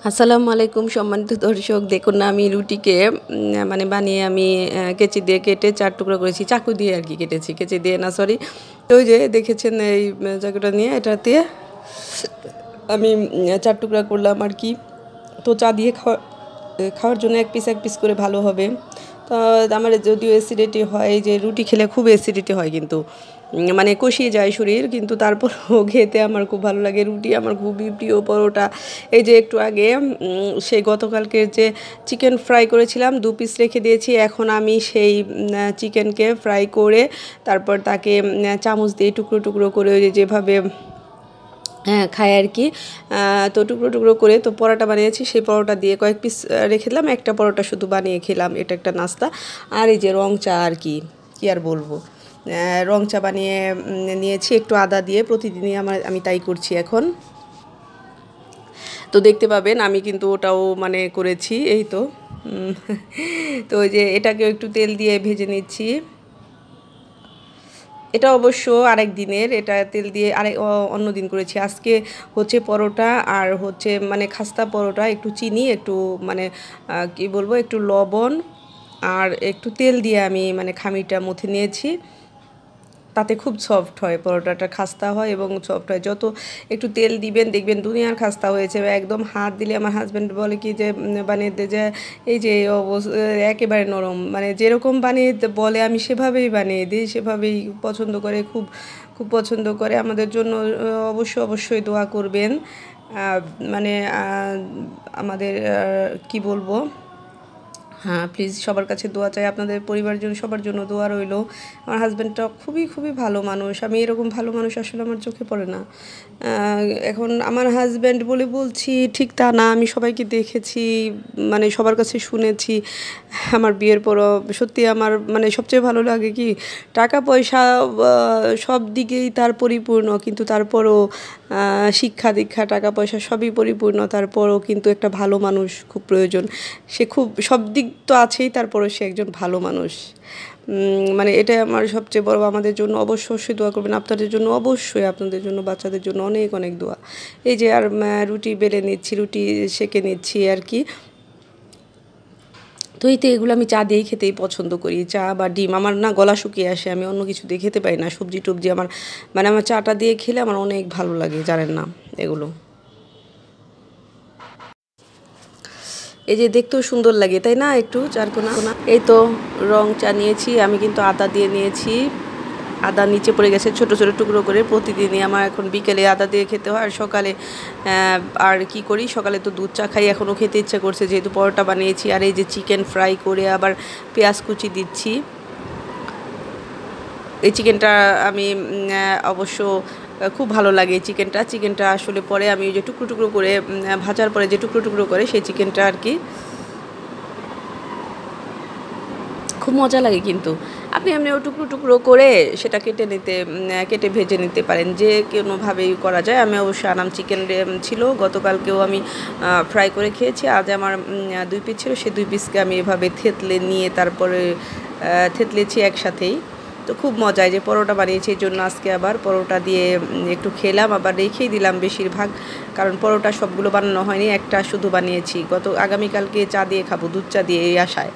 আসসালামু আলাইকুম সম্মানিত দর্শক, দেখুন না আমি রুটিকে মানে বানিয়ে আমি কেচি দিয়ে কেটে 4 টুকরো করেছি, চাকু দিয়ে আর কি কেটেছি, কেচি দিয়ে না সরি। ওই যে দেখেছেন এই চাকুটা নিয়ে এটা দিয়ে আমি 4 টুকরা করলাম আর কি। তো চা দিয়ে খাওয়ার জন্য এক পিস করে ভালো হবে। তো আমার যদিও অ্যাসিডিটি হয়, যে রুটি খেলে খুব অ্যাসিডিটি হয়, কিন্তু মানে কষিয়ে যায় শরীর, কিন্তু তারপরও খেতে আমার খুব ভালো লাগে। রুটি আমার খুবই প্রিয়। পরোটা এই যে একটু আগে সেই গতকালকের যে চিকেন ফ্রাই করেছিলাম 2 পিস রেখে দিয়েছি, এখন আমি সেই চিকেনকে ফ্রাই করে তারপর তাকে চামচ দিয়ে টুকরো টুকরো করে যেভাবে খায় আর কি। তো টুকরো টুকরো করে তো পরোটা বানিয়েছি, সেই পরোটা দিয়ে কয়েক পিস রেখে দিলাম, একটা পরোটা শুধু বানিয়ে খেলাম। এটা একটা নাস্তা। আর এই যে রং চা আর কি আর বলবো, রং চা বানিয়ে নিয়েছি একটু আদা দিয়ে। প্রতিদিনই আমি তাই করছি এখন। তো দেখতে পাবেন আমি কিন্তু ওটাও মানে করেছি এই তো। তো ওই যে এটাকেও একটু তেল দিয়ে ভেজে নিচ্ছি। এটা অবশ্য আরেক দিনের, এটা তেল দিয়ে অন্য দিন করেছি। আজকে হচ্ছে পরোটা আর হচ্ছে মানে খাস্তা পরোটা, একটু চিনি, একটু মানে কি বলবো, একটু লবণ আর একটু তেল দিয়ে আমি মানে খামিরটা মুথে নিয়েছি। তাতে খুব সফট হয় পরোটাটা, খাস্তা হয় এবং সফট হয়। যত একটু তেল দিবেন দেখবেন দুনিয়ার খাস্তা হয়েছে। একদম হাত দিলে আমার হাজব্যান্ড বলে কি যে বানিয়ে দে, যে এই যে একেবারে নরম, মানে যেরকম বানিয়ে বলে আমি সেভাবেই বানিয়ে দিই, সেভাবেই পছন্দ করে, খুব খুব পছন্দ করে। আমাদের জন্য অবশ্যই দোয়া করবেন। মানে আমাদের কি বলবো, হ্যাঁ প্লিজ সবার কাছে দোয়া চাই, আপনাদের পরিবারের জন্য, সবার জন্য দোয়া রইল। আমার হাজব্যান্ডটা খুবই ভালো মানুষ। আমি এরকম ভালো মানুষ আসলে আমার চোখে পড়ে না। এখন আমার হাজব্যান্ড বলে বলছি ঠিক তা না, আমি সবাইকে দেখেছি, মানে সবার কাছে শুনেছি। আমার বিয়ের পরও সত্যি আমার মানে সবচেয়ে ভালো লাগে কি, টাকা পয়সা সব দিকেই তার পরিপূর্ণ, কিন্তু তারপরও শিক্ষা দীক্ষা টাকা পয়সা সবই পরিপূর্ণ, তারপরও কিন্তু একটা ভালো মানুষ খুব প্রয়োজন। সে খুব সব দিক তো আছেই, তারপরও সে একজন ভালো মানুষ। মানে এটাই আমার সবচেয়ে বড়। আমাদের জন্য অবশ্যই দোয়া করবেন, আপনাদের জন্য অবশ্যই, আপনাদের জন্য, বাচ্চাদের জন্য অনেক দোয়া। এই যে আর রুটি বেলে নিচ্ছি, রুটি সেঁকে নিচ্ছি আর কি। তো এই তো এগুলো আমি চা দিয়েই খেতেই পছন্দ করি, চা বা ডিম। আমার না গলা শুকিয়ে আসে, আমি অন্য কিছু দিয়ে খেতে পারি না, সবজি টবজি আমার মানে আমার চাটা দিয়ে খেলে আমার অনেক ভালো লাগে, জানেন না এগুলো। এই যে দেখতেও সুন্দর লাগে তাই না, একটু চারকোনা। এই তো রং চা নিয়েছি আমি, কিন্তু আদা দিয়ে নিয়েছি। আদা নিচে পড়ে গেছে ছোট টুকরো করে। প্রতিদিনই আমার এখন বিকেলে আদা দিয়ে খেতে হয়, আর সকালে আর কি করি, সকালে তো দুধ চা খাই, এখনও খেতে ইচ্ছা করছে যেহেতু পরোটা বানিয়েছি। আর এই যে চিকেন ফ্রাই করে আবার পেঁয়াজ কুচি দিচ্ছি। এই চিকেনটা আমি অবশ্য খুব ভালো লাগে এই চিকেনটা আসলে পরে আমি যে টুকরো করে ভাজার পরে যে টুকরো করে সেই চিকেনটা আর কি খুব মজা লাগে। কিন্তু আপনি এমনি টুকরো করে সেটা কেটে ভেজে নিতে পারেন, যে কোনোভাবেই করা যায়। আমি অবশ্য আনাম চিকেন ছিল, গতকালকেও আমি ফ্রাই করে খেয়েছি। আজ আমার 2 পিস ছিল, সেই 2 পিসকে আমি এভাবে থেতলে নিয়ে তারপরে থেতলেছি একসাথেই। তো খুব মজায় যে পরোটা বানিয়েছি, এই জন্য আজকে আবার পরোটা দিয়ে একটু খেলাম, আবার রেখেই দিলাম বেশিরভাগ, কারণ পরোটা সবগুলো বানানো হয়নি, একটা শুধু বানিয়েছি। আগামীকালকে চা দিয়ে খাবো, দুধ চা দিয়ে, এই আশায়।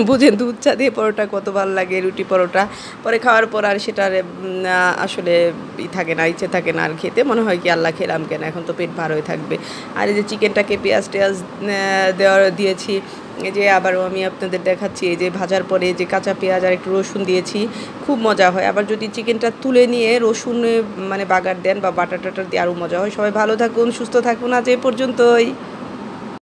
বুঝেন দুধ চা দিয়ে পরোটা কত ভালো লাগে, রুটি পরোটা পরে খাওয়ার পর আর সেটার আসলে থাকে না, ইচ্ছে থাকে না আর খেতে, মনে হয় কি আল্লাহ খেলাম কেন, এখন তো পেট ভার হয়ে থাকবে। আর এই যে চিকেনটাকে পেঁয়াজ দিয়েছি, এই যে আবারও আমি আপনাদের দেখাচ্ছি, এই যে ভাজার পরে যে কাঁচা পেঁয়াজ আর একটু রসুন দিয়েছি, খুব মজা হয়। আবার যদি চিকেনটা তুলে নিয়ে রসুন মানে বাগার দেন বা বাটার টাটার দিয়ে আরও মজা হয়। সবাই ভালো থাকুন, সুস্থ থাকুন, আজ এ পর্যন্তই।